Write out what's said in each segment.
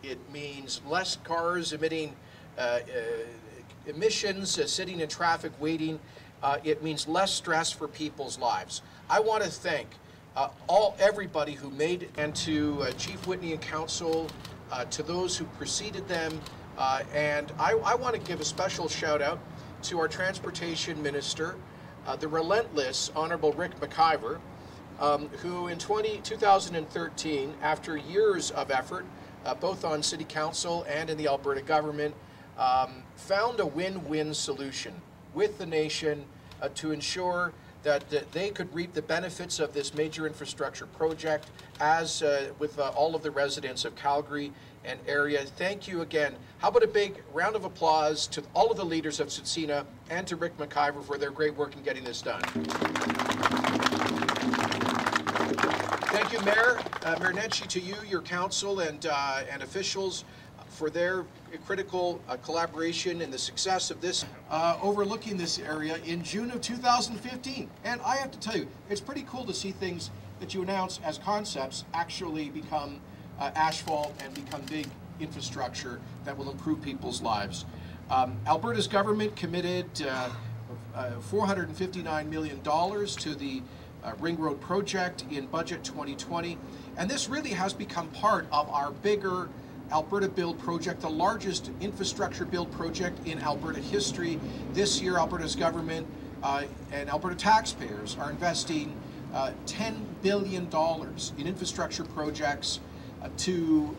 It means less cars emitting emissions, sitting in traffic waiting. It means less stress for people's lives. I want to thank everybody who made it, and to Chief Whitney and Council, to those who preceded them, and I want to give a special shout out to our Transportation Minister, the relentless Honourable Rick McIver, who in 2013, after years of effort, both on City Council and in the Alberta government, found a win-win solution with the nation to ensure that they could reap the benefits of this major infrastructure project, as with all of the residents of Calgary and area. Thank you again. How about a big round of applause to all of the leaders of Tsutsina and to Rick McIver for their great work in getting this done. Thank you, Mayor Nenshi, to you, your council, and officials for their critical collaboration in the success of this, overlooking this area in June of 2015. And I have to tell you, it's pretty cool to see things that you announce as concepts actually become asphalt and become big infrastructure that will improve people's lives. Alberta's government committed $459 million to the Ring Road project in Budget 2020, and this really has become part of our bigger Alberta Build project, the largest infrastructure build project in Alberta history. This year, Alberta's government and Alberta taxpayers are investing $10 billion in infrastructure projects to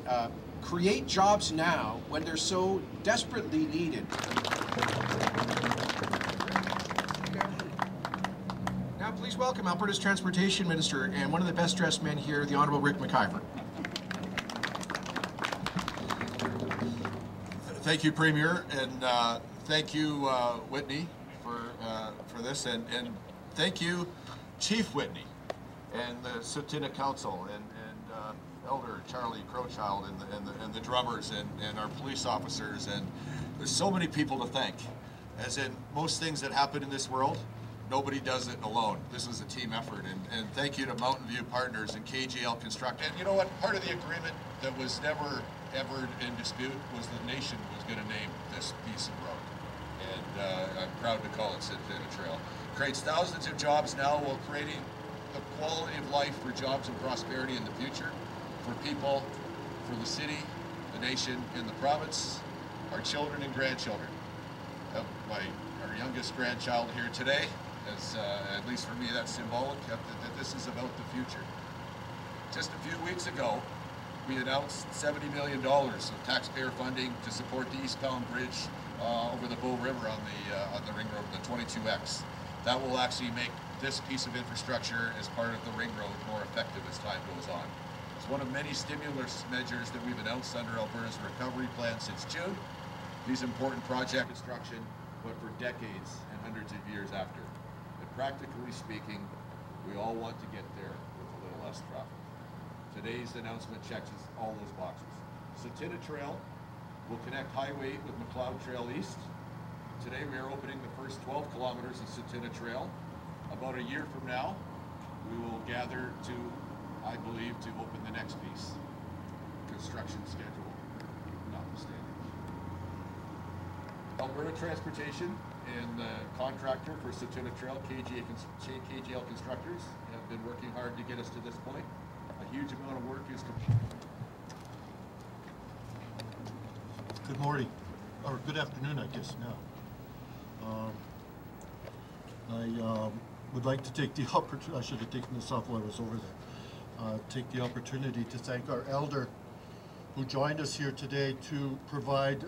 create jobs now when they're so desperately needed. Now please welcome Alberta's Transportation Minister and one of the best dressed men here, the Honourable Rick McIver. Thank you, Premier, and thank you, Whitney, for this, and thank you, Chief Whitney, and the Tsutsina Council, and Elder Charlie Crowchild, and the drummers, and our police officers, and there's so many people to thank. As in most things that happen in this world, nobody does it alone. This is a team effort, and thank you to Mountain View Partners and KGL Construction. And you know what? Part of the agreement that was never ever in dispute was the nation was going to name this piece of road, and I'm proud to call it Tsutsina Trail. Creates thousands of jobs now while creating the quality of life for jobs and prosperity in the future for people, for the city, the nation, and the province, our children and grandchildren. Our youngest grandchild here today, as at least for me that's symbolic, that this is about the future. Just a few weeks ago, we announced $70 million of taxpayer funding to support the eastbound bridge over the Bow River on the Ring Road, the 22X. That will actually make this piece of infrastructure as part of the Ring Road more effective as time goes on. It's one of many stimulus measures that we've announced under Alberta's recovery plan since June. These important project construction, but for decades and hundreds of years after. And practically speaking, we all want to get there with a little less traffic. Today's announcement checks all those boxes. Tsutsina Trail will connect Highway with McLeod Trail East. Today we are opening the first 12 kilometers of Tsutsina Trail. About a year from now, we will gather to, I believe, to open the next piece. Construction schedule notwithstanding. Alberta Transportation and the contractor for Tsutsina Trail, KGL Constructors, have been working hard to get us to this point. A huge amount of work is complete. Good morning, or good afternoon, I guess now. I would like to take the opportunity, I should have taken this off while I was over there, take the opportunity to thank our elder who joined us here today to provide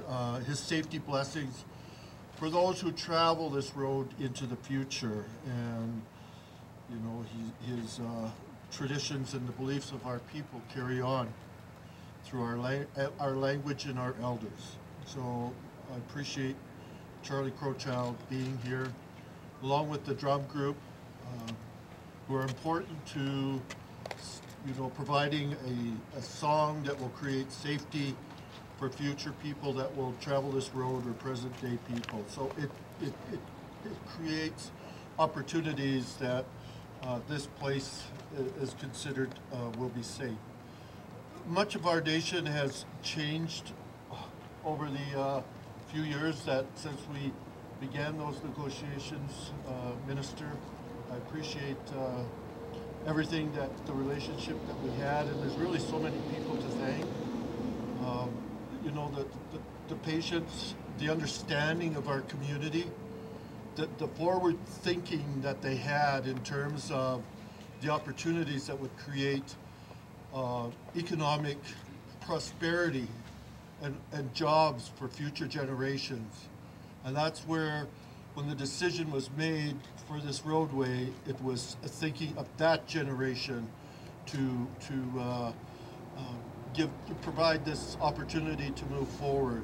his safety blessings for those who travel this road into the future. And, you know, his traditions and the beliefs of our people carry on through our language and our elders. So I appreciate Charlie Crowchild being here, along with the drum group, who are important to, you know, providing a song that will create safety for future people that will travel this road, or present day people. So it creates opportunities that this place is considered will be safe. much of our nation has changed over the few years that since we began those negotiations, Minister. I appreciate everything that the relationship that we had, and there's really so many people to thank. You know, the patience, the understanding of our community, the forward thinking that they had in terms of the opportunities that would create economic prosperity and jobs for future generations. And that's where, when the decision was made for this roadway, it was thinking of that generation to provide this opportunity to move forward.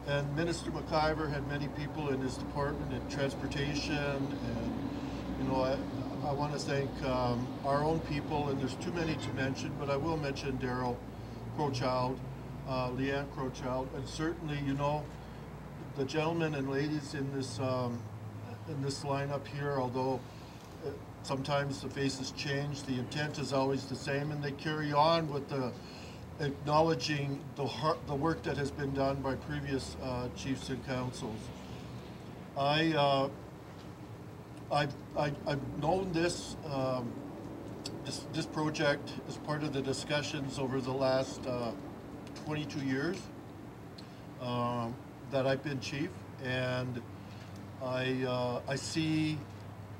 And Minister McIver had many people in his department in transportation, and you know, I want to thank our own people, and there's too many to mention, but I will mention Daryl Crowchild, Leanne Crowchild, and certainly, you know, the gentlemen and ladies in this lineup here, although sometimes the faces change, the intent is always the same, and they carry on with the acknowledging the work that has been done by previous chiefs and councils. I've known this project as part of the discussions over the last 22 years that I've been chief, and I see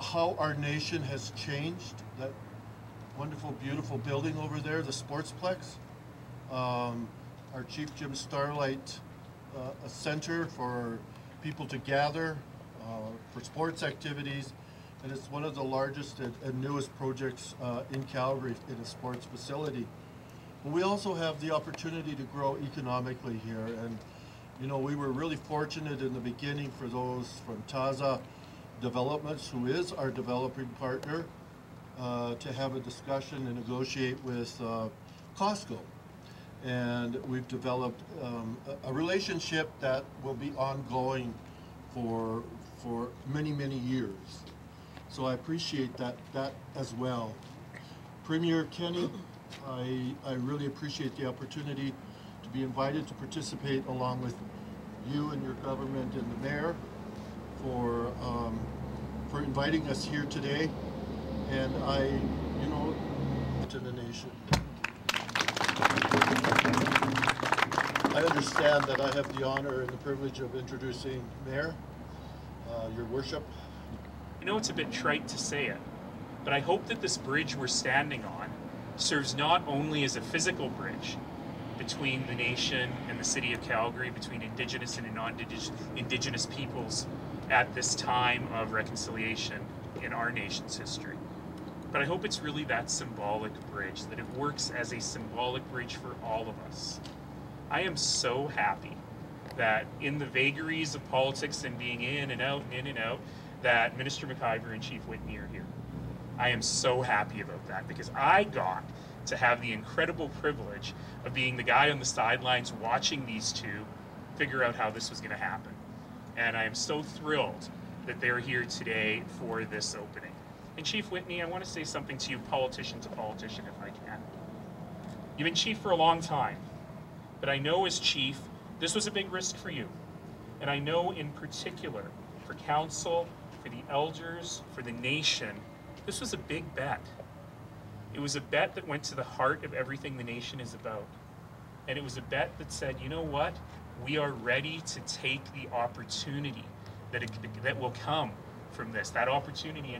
how our nation has changed. That wonderful, beautiful building over there, the Sportsplex. Our Chief Jim Starlight, a center for people to gather for sports activities, and it's one of the largest and newest projects in Calgary in a sports facility. But we also have the opportunity to grow economically here, and you know, we were really fortunate in the beginning for those from Taza Developments, who is our developing partner, to have a discussion and negotiate with Costco. And we've developed a relationship that will be ongoing for many, many years. So I appreciate that as well. Premier Kenny, I really appreciate the opportunity to be invited to participate along with you and your government and the mayor for inviting us here today. And you know, to the nation. I understand that I have the honor and the privilege of introducing Mayor, Your Worship. I know it's a bit trite to say it, but I hope that this bridge we're standing on serves not only as a physical bridge between the nation and the city of Calgary, between Indigenous and non-Indigenous peoples at this time of reconciliation in our nation's history, but I hope it's really that symbolic bridge, that it works as a symbolic bridge for all of us. I am so happy that in the vagaries of politics and being in and out, that Minister McIver and Chief Whitney are here. I am so happy about that, because I got to have the incredible privilege of being the guy on the sidelines watching these two figure out how this was going to happen. And I am so thrilled that they're here today for this opening. And Chief Whitney, I want to say something to you, politician to politician, if I can. You've been chief for a long time, but I know as chief, this was a big risk for you. And I know in particular, for council, for the elders, for the nation, this was a big bet. It was a bet that went to the heart of everything the nation is about. And it was a bet that said, you know what? We are ready to take the opportunity that will come from this. That opportunity,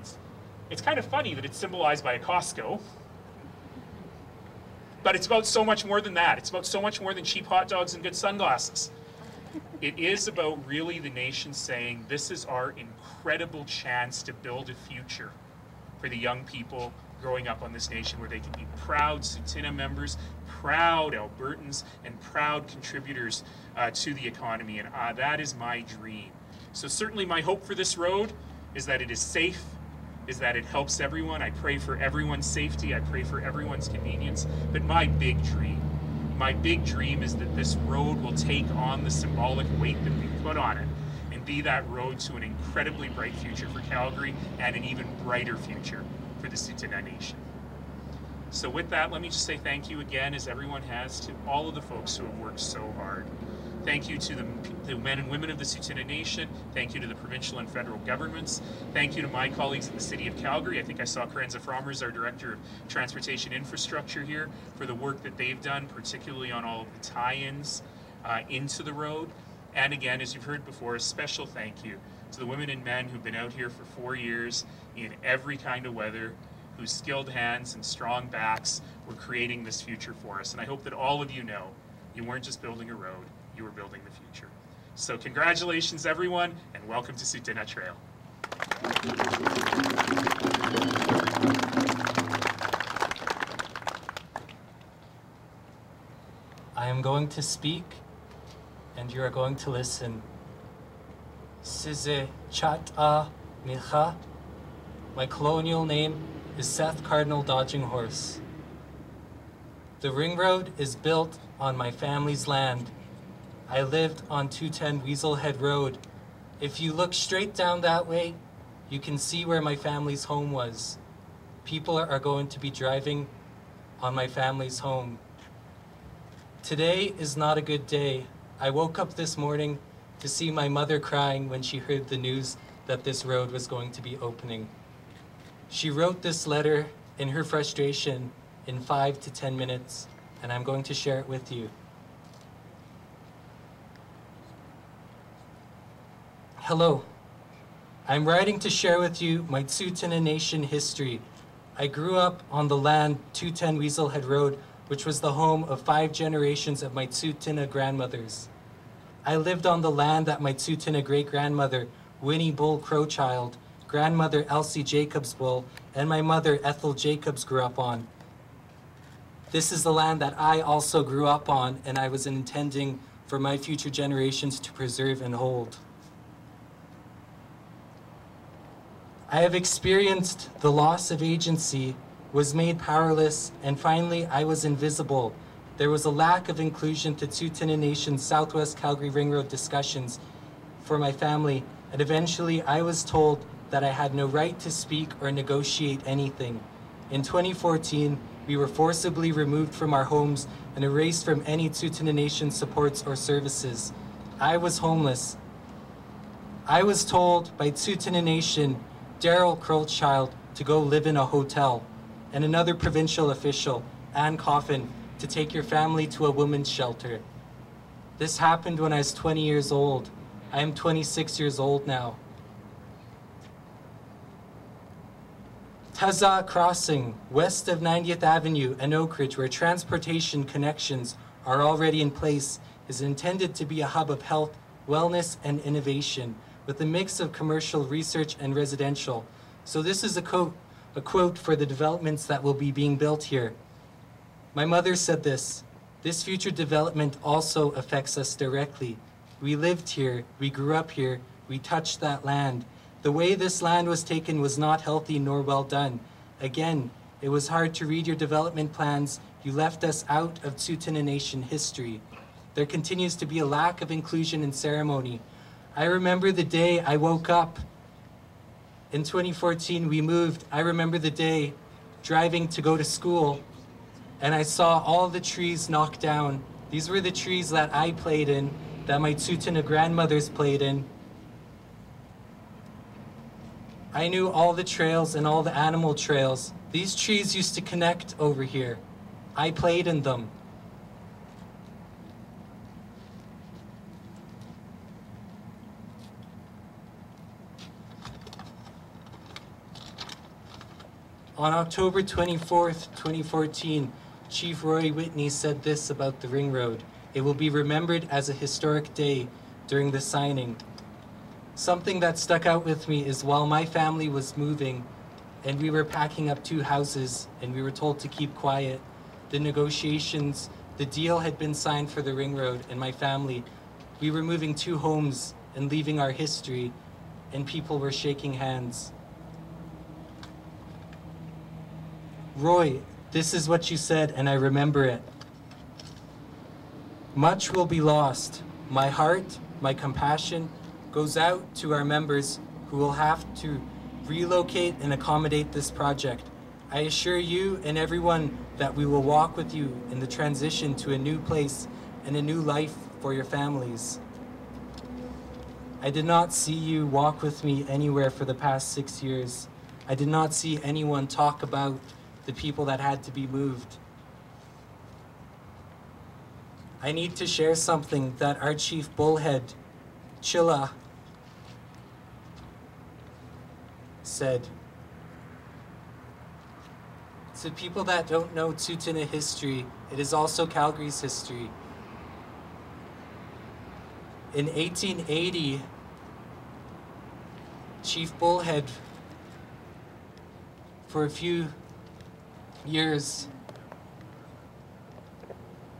it's kind of funny that it's symbolized by a Costco, but it's about so much more than that. It's about so much more than cheap hot dogs and good sunglasses. It is about really the nation saying, this is our incredible chance to build a future for the young people growing up on this nation, where they can be proud Tsutina members, proud Albertans, and proud contributors to the economy. And that is my dream. So certainly my hope for this road is that it is safe, is that it helps everyone. I pray for everyone's safety. I pray for everyone's convenience. But my big dream is that this road will take on the symbolic weight that we put on it and be that road to an incredibly bright future for Calgary and an even brighter future for the Tsuut'ina Nation. So with that, let me just say thank you again, as everyone has, to all of the folks who have worked so hard. Thank you to the men and women of the Tsuut'ina Nation. Thank you to the provincial and federal governments. Thank you to my colleagues in the City of Calgary. I think I saw Karenza Frommers, our Director of Transportation Infrastructure here, for the work that they've done, particularly on all of the tie-ins into the road. And again, as you've heard before, a special thank you to the women and men who've been out here for 4 years in every kind of weather, whose skilled hands and strong backs were creating this future for us. And I hope that all of you know you weren't just building a road, you were building the future. So congratulations, everyone, and welcome to Tsuut'ina Trail. I am going to speak, and you are going to listen. Size Chat'a Milcha. My colonial name is Seth Cardinal Dodging Horse. The ring road is built on my family's land. I lived on 210 Weaselhead Road. If you look straight down that way, you can see where my family's home was. People are going to be driving on my family's home. Today is not a good day. I woke up this morning to see my mother crying when she heard the news that this road was going to be opening. She wrote this letter in her frustration in 5 to 10 minutes, and I'm going to share it with you. Hello. I'm writing to share with you my Tsuut'ina Nation history. I grew up on the land 210 Weaselhead Road, which was the home of 5 generations of my Tsuut'ina grandmothers. I lived on the land that my Tsuut'ina great-grandmother, Winnie Bull Crowchild, grandmother Elsie Jacobs Bull, and my mother Ethel Jacobs grew up on. This is the land that I also grew up on, and I was intending for my future generations to preserve and hold. I have experienced the loss of agency, was made powerless, and finally I was invisible. There was a lack of inclusion to Tsuut'ina Nation's Southwest Calgary Ring Road discussions for my family, and eventually I was told that I had no right to speak or negotiate anything. In 2014, we were forcibly removed from our homes and erased from any Tsuut'ina Nation supports or services. I was homeless. I was told by Tsuut'ina Nation, Daryl Crowchild, to go live in a hotel, and another provincial official, Ann Coffin, to take your family to a women's shelter. This happened when I was 20 years old. I am 26 years old now. Taza Crossing, west of 90th Avenue and Oak Ridge, where transportation connections are already in place, is intended to be a hub of health, wellness, and innovation, with a mix of commercial, research, and residential. So this is a quote for the developments that will be being built here. My mother said this future development also affects us directly. We lived here, we grew up here, we touched that land. The way this land was taken was not healthy nor well done. Again, it was hard to read your development plans. You left us out of Tsuut'ina Nation history. There continues to be a lack of inclusion in ceremony. I remember the day I woke up. In 2014, we moved. I remember the day driving to go to school, and I saw all the trees knocked down. These were the trees that I played in, that my Tsuut'ina grandmothers played in. I knew all the trails and all the animal trails. These trees used to connect over here. I played in them. On October 24th, 2014, Chief Roy Whitney said this about the Ring Road. It will be remembered as a historic day during the signing. Something that stuck out with me is while my family was moving and we were packing up 2 houses and we were told to keep quiet, the negotiations, the deal had been signed for the Ring Road, and my family, we were moving 2 homes and leaving our history, and people were shaking hands. Roy, this is what you said, and I remember it. Much will be lost. My heart, my compassion goes out to our members who will have to relocate and accommodate this project. I assure you and everyone that we will walk with you in the transition to a new place and a new life for your families. I did not see you walk with me anywhere for the past 6 years. I did not see anyone talk about the people that had to be moved. I need to share something that our chief bullhead, Chilla, said. To people that don't know Tsuut'ina history, it is also Calgary's history. In 1880, Chief Bullhead, for a few years,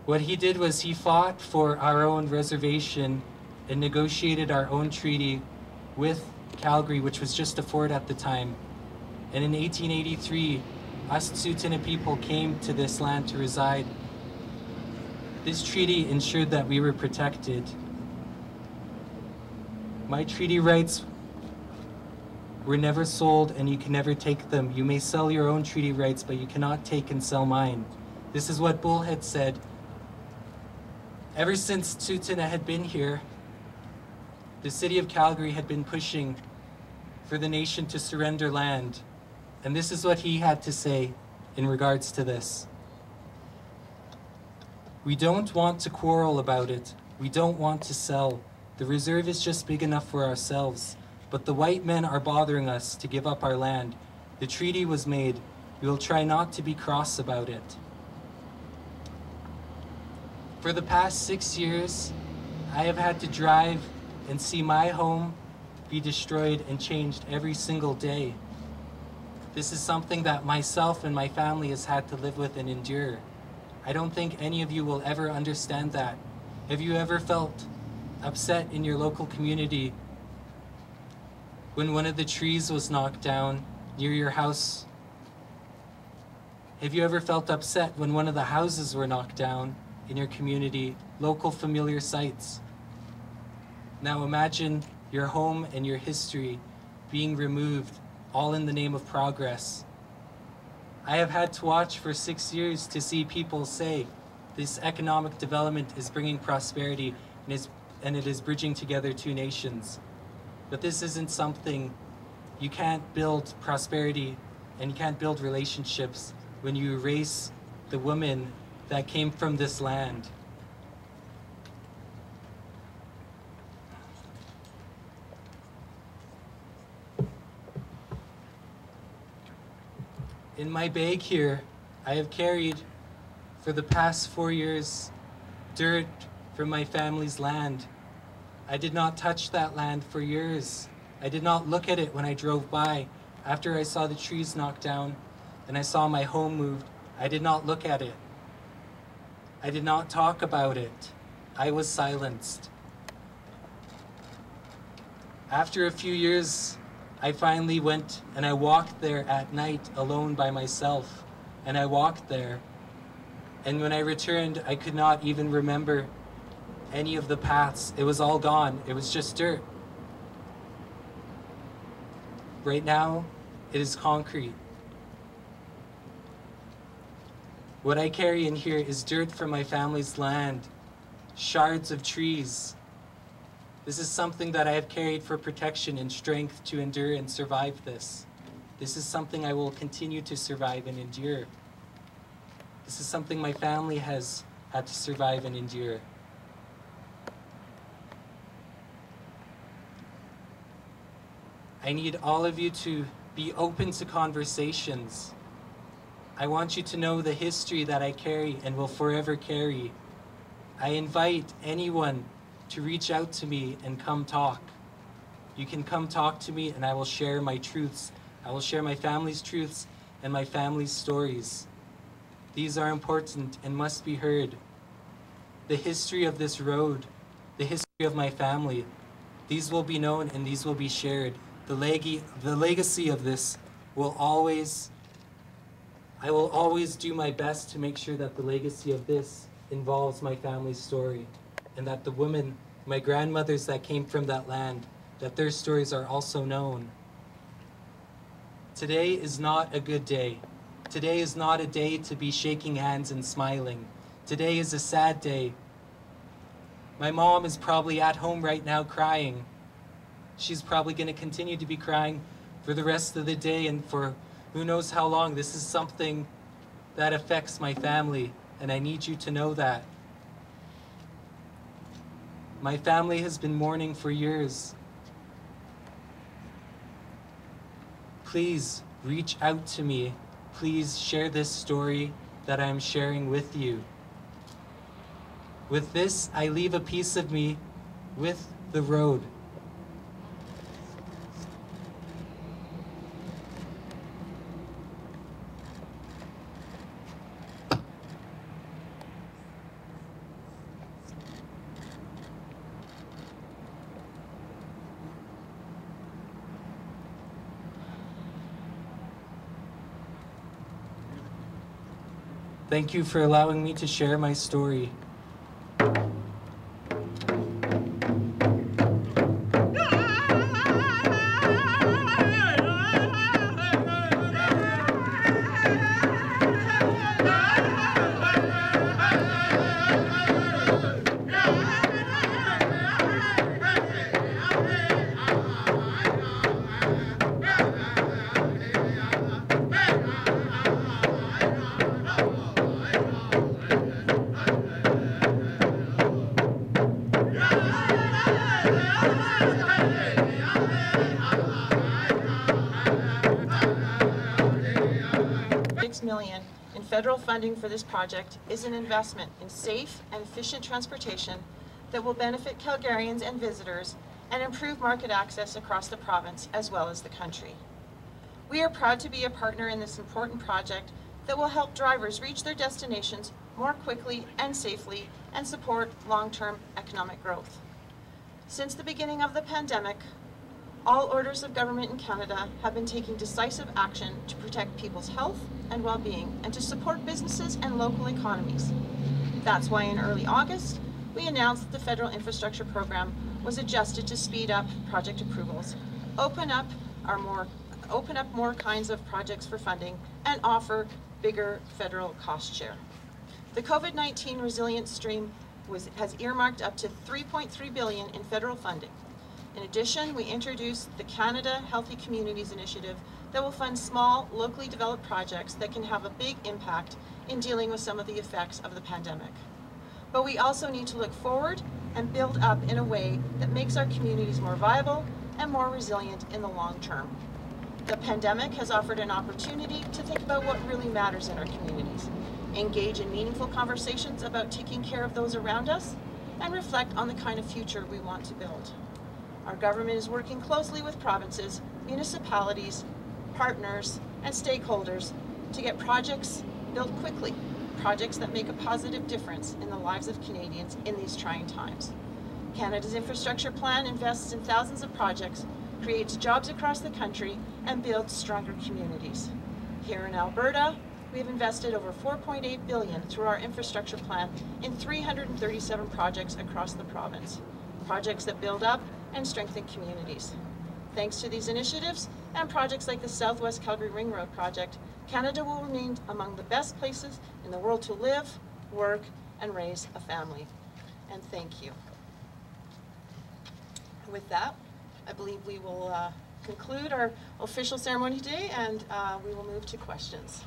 what he did was he fought for our own reservation and negotiated our own treaty with Calgary, which was just a fort at the time. And in 1883, us Tsuut'ina people came to this land to reside. This treaty ensured that we were protected. My treaty rights were never sold, and you can never take them. You may sell your own treaty rights, but you cannot take and sell mine. This is what Bullhead said. Ever since Tsuut'ina had been here, the city of Calgary had been pushing for the nation to surrender land. And this is what he had to say in regards to this. We don't want to quarrel about it. We don't want to sell. The reserve is just big enough for ourselves. But the white men are bothering us to give up our land. The treaty was made. We will try not to be cross about it. For the past 6 years, I have had to drive and see my home be destroyed and changed every single day. This is something that myself and my family has had to live with and endure. I don't think any of you will ever understand that. Have you ever felt upset in your local community when one of the trees was knocked down near your house? Have you ever felt upset when one of the houses were knocked down in your community, local familiar sites? Now imagine your home and your history being removed, all in the name of progress. I have had to watch for 6 years to see people say this economic development is bringing prosperity and it is bridging together two nations. But this isn't something, you can't build prosperity and you can't build relationships when you erase the women that came from this land. In my bag here, I have carried for the past 4 years dirt from my family's land. I did not touch that land for years. I did not look at it when I drove by. After I saw the trees knocked down and I saw my home moved, I did not look at it. I did not talk about it. I was silenced. After a few years, I finally went and I walked there at night alone by myself. And I walked there. And when I returned, I could not even remember any of the paths. It was all gone. It was just dirt. Right now, it is concrete. What I carry in here is dirt from my family's land, shards of trees. This is something that I have carried for protection and strength to endure and survive this. This is something I will continue to survive and endure. This is something my family has had to survive and endure. I need all of you to be open to conversations. I want you to know the history that I carry and will forever carry. I invite anyone to reach out to me and come talk. You can come talk to me and I will share my truths. I will share my family's truths and my family's stories. These are important and must be heard. The history of this road, the history of my family, these will be known and these will be shared. The legacy of this will always, I will always do my best to make sure that the legacy of this involves my family's story, and that the women, my grandmothers that came from that land, that their stories are also known. Today is not a good day. Today is not a day to be shaking hands and smiling. Today is a sad day. My mom is probably at home right now crying. She's probably going to continue to be crying for the rest of the day and for who knows how long. This is something that affects my family, and I need you to know that. My family has been mourning for years. Please reach out to me. Please share this story that I'm sharing with you. With this, I leave a piece of me with the road. Thank you for allowing me to share my story. $6 million in federal funding for this project is an investment in safe and efficient transportation that will benefit Calgarians and visitors and improve market access across the province as well as the country. We are proud to be a partner in this important project that will help drivers reach their destinations more quickly and safely and support long-term economic growth. Since the beginning of the pandemic, all orders of government in Canada have been taking decisive action to protect people's health and well-being and to support businesses and local economies. That's why in early August, we announced that the federal infrastructure program was adjusted to speed up project approvals, open up more kinds of projects for funding, and offer bigger federal cost share. The COVID-19 resilience stream has earmarked up to $3.3 billion in federal funding. In addition, we introduced the Canada Healthy Communities Initiative that will fund small, locally developed projects that can have a big impact in dealing with some of the effects of the pandemic. But we also need to look forward and build up in a way that makes our communities more viable and more resilient in the long term. The pandemic has offered an opportunity to think about what really matters in our communities, engage in meaningful conversations about taking care of those around us, and reflect on the kind of future we want to build. Our government is working closely with provinces, municipalities, partners, and stakeholders to get projects built quickly, projects that make a positive difference in the lives of Canadians in these trying times. Canada's infrastructure plan invests in thousands of projects, creates jobs across the country, and builds stronger communities. Here in Alberta, we have invested over $4.8 billion through our infrastructure plan in 337 projects across the province, projects that build up and strengthen communities. Thanks to these initiatives and projects like the Southwest Calgary Ring Road project, Canada will remain among the best places in the world to live, work, and raise a family. And thank you. With that, I believe we will conclude our official ceremony today, and we will move to questions.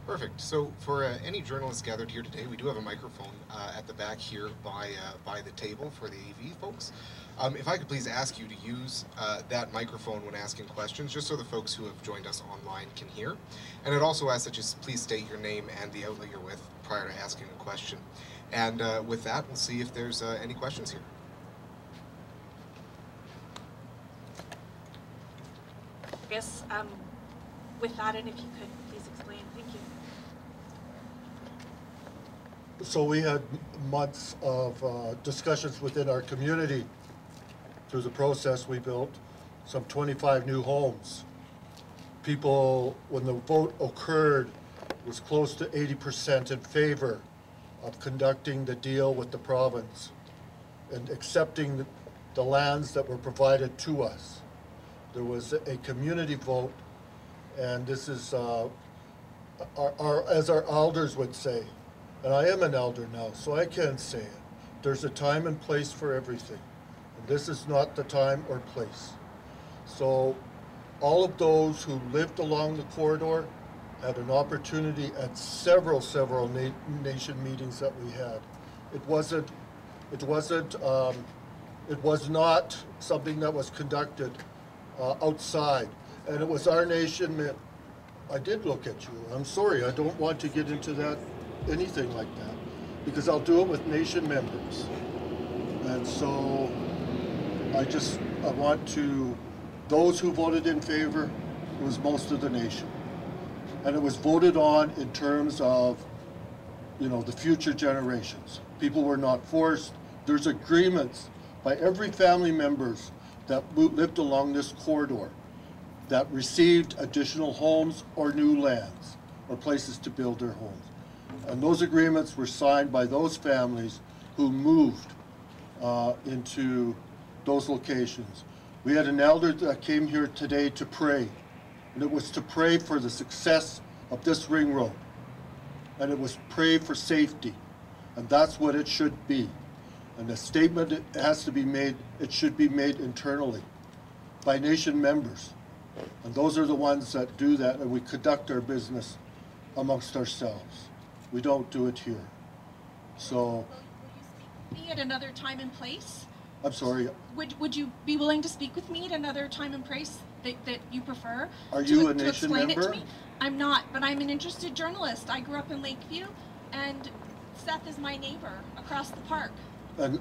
Perfect. So for any journalists gathered here today, we do have a microphone at the back here by the table for the AV folks. If I could please ask you to use that microphone when asking questions, just so the folks who have joined us online can hear. And I'd also ask that you please state your name and the outlet you're with prior to asking a question. And with that, we'll see if there's any questions here. I guess with that, and if you could please explain, thank you. So we had months of discussions within our community. Through the process, we built some 25 new homes. People, when the vote occurred, was close to 80% in favor of conducting the deal with the province and accepting the lands that were provided to us. There was a community vote, and this is as our elders would say, and I am an elder now, so I can say it, there's a time and place for everything. And this is not the time or place. So all of those who lived along the corridor had an opportunity at several nation meetings that we had. It was not something that was conducted outside. And it was our nation. I did look at you. I'm sorry, I don't want to get into that, anything like that, because I'll do it with nation members. And so I want to, those who voted in favor, it was most of the nation. And it was voted on in terms of, you know, the future generations. People were not forced. There's agreements by every family members that lived along this corridor that received additional homes or new lands or places to build their homes. And those agreements were signed by those families who moved into those locations. We had an elder that came here today to pray, and it was to pray for the success of this ring road. And it was pray for safety, and that's what it should be. And the statement has to be made, it should be made internally by nation members. And those are the ones that do that, and we conduct our business amongst ourselves. We don't do it here. So. Will you speak with me at another time and place? I'm sorry. Would you be willing to speak with me at another time and place that you prefer? Are you a to nation explain member? It to me? I'm not, but I'm an interested journalist. I grew up in Lakeview, and Seth is my neighbor across the park. And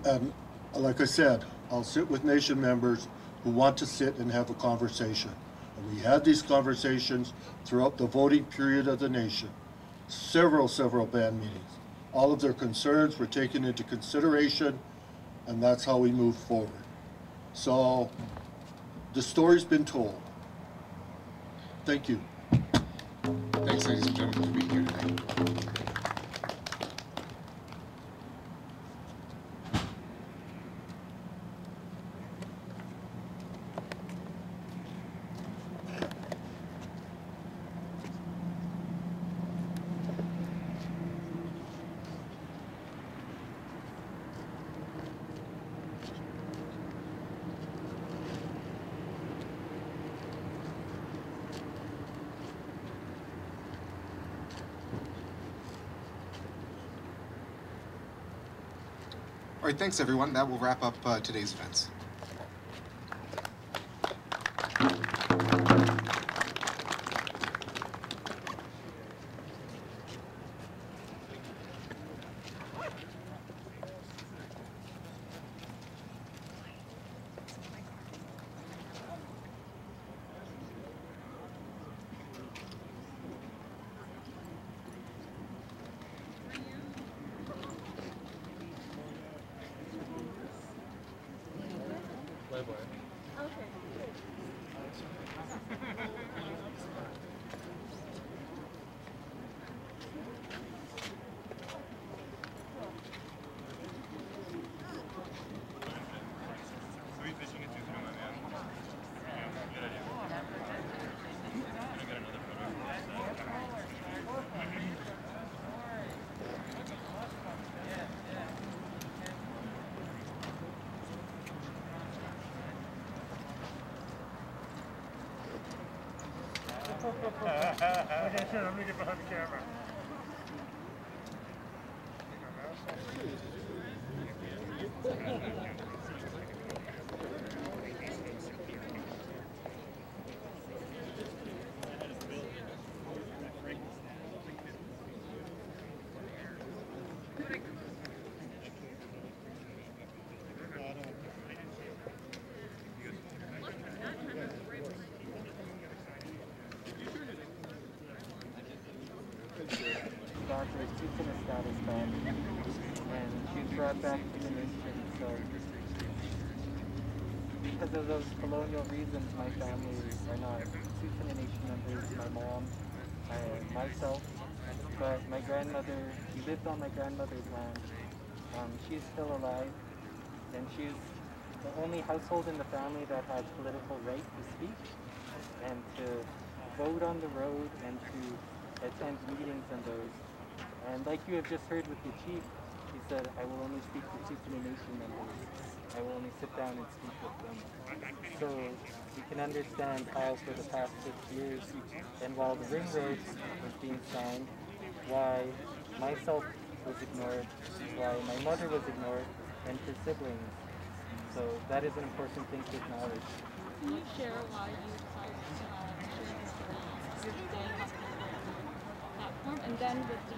like I said, I'll sit with nation members who want to sit and have a conversation. And we had these conversations throughout the voting period of the nation. Several band meetings. All of their concerns were taken into consideration, and that's how we moved forward. So the story's been told. Thank you. Thanks, ladies and gentlemen, for being here today. All right, thanks everyone. That will wrap up today's events. I'm gonna get behind the camera. Doctor keeps in a status back, and she's brought back to the nation. So, because of those colonial reasons, my family are not Tsuut'ina Nation members. My mom, myself, but my grandmother, she lived on my grandmother's land. She's still alive, and she's the only household in the family that has political right to speak and to vote on the road and to attend meetings and those. And like you have just heard with the chief, he said, I will only speak to Tsuut'ina Nation members. I will only sit down and speak with them. So you can understand how for the past 6 years, and while the ring road was being signed, why myself was ignored, why my mother was ignored, and her siblings. So that is an important thing to acknowledge. Can you share why you decided to share this story today on the platform, and then with the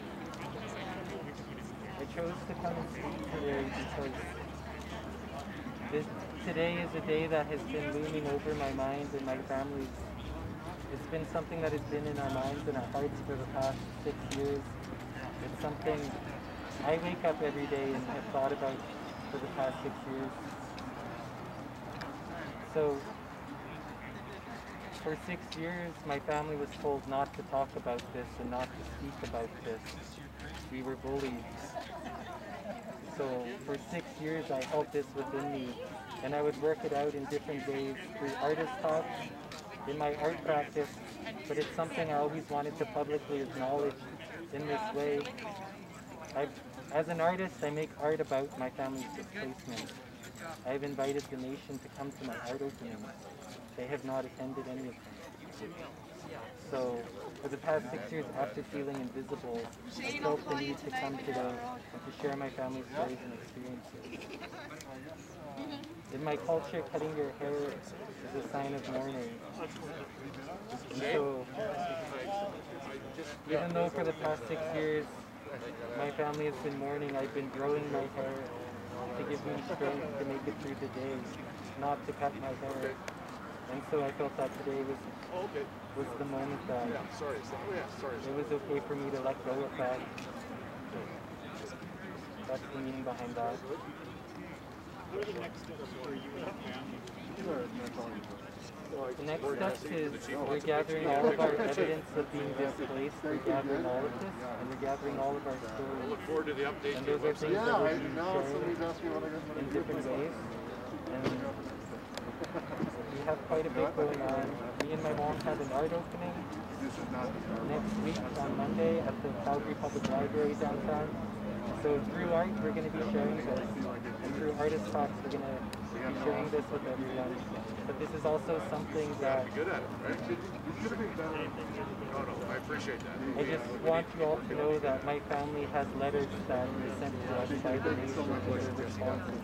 I chose to come and speak today because today is a day that has been looming over my mind and my family's. It's been something that has been in our minds and our hearts for the past 6 years. It's something I wake up every day and have thought about for the past 6 years. So for 6 years, my family was told not to talk about this and not to speak about this. We were bullied. So for 6 years, I held this within me, and I would work it out in different ways through artist talks, in my art practice, but it's something I always wanted to publicly acknowledge in this way. As an artist, I make art about my family's displacement. I've invited the nation to come to my art openings. They have not attended any of them. So for the past 6 years, after feeling invisible, I felt the need to come today and to share my family's stories and experiences. In my culture, cutting your hair is a sign of mourning. And so, even though for the past 6 years, my family has been mourning, I've been growing my hair to give me strength to make it through the day, not to cut my hair. And so I felt that today was the moment that it was okay for me to let go of that. That's the meaning behind that. What are the next steps for you and your family? The next step is we're gathering all of our evidence of being displaced. We're gathering all of this, and we're gathering all of our stories. I look forward to the update. And those are things that we'll be sharing in different ways. And we have quite a bit going on. Me and my mom have an art opening next week on Monday at the Calgary Public Library downtown. So through art, we're going to be sharing this. And through artist talks, we're going to be sharing this with everyone. But this is also something that Good at it, right? I appreciate that. I just want you all to know that my family has letters that were sent to us by the nation to their responses.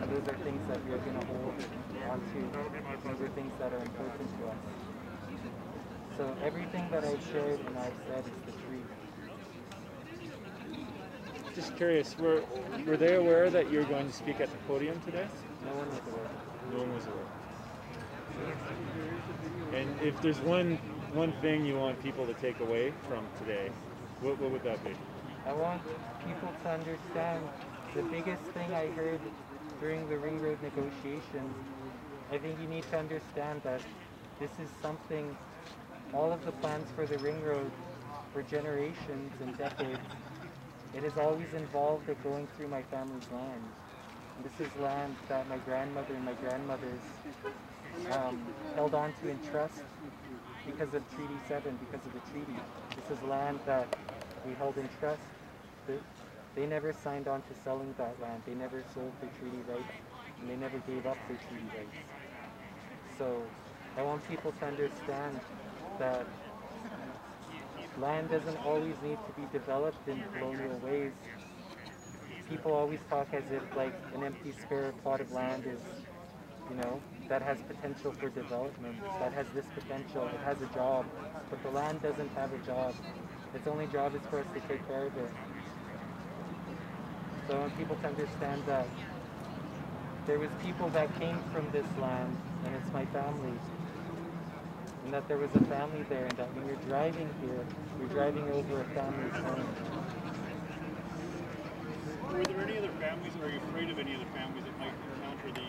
And those are things that we're going to hold onto. Those are things that are important to us. So everything that I've shared and I've said is the truth. Just curious, were they aware that you're going to speak at the podium today? No one was aware. No one was aware. And if there's one thing you want people to take away from today, what would that be? I want people to understand the biggest thing I heard during the Ring Road negotiations. I think you need to understand that this is something, all of the plans for the Ring Road for generations and decades, it has always involved it going through my family's land. And this is land that my grandmother and my grandmothers held on to in trust because of Treaty 7, because of the treaty. This is land that we held in trust. They never signed on to selling that land. They never sold their treaty rights, and they never gave up their treaty rights. So I want people to understand that land doesn't always need to be developed in colonial ways. People always talk as if like an empty spare plot of land is, that has potential for development, that has this potential, it has a job, but the land doesn't have a job. Its only job is for us to take care of it. So I want people to understand that there was people that came from this land, and it's my family. And that there was a family there, and that when you're driving here, you're driving over a family's home. Were there any other families, or are you afraid of any other families that might encounter the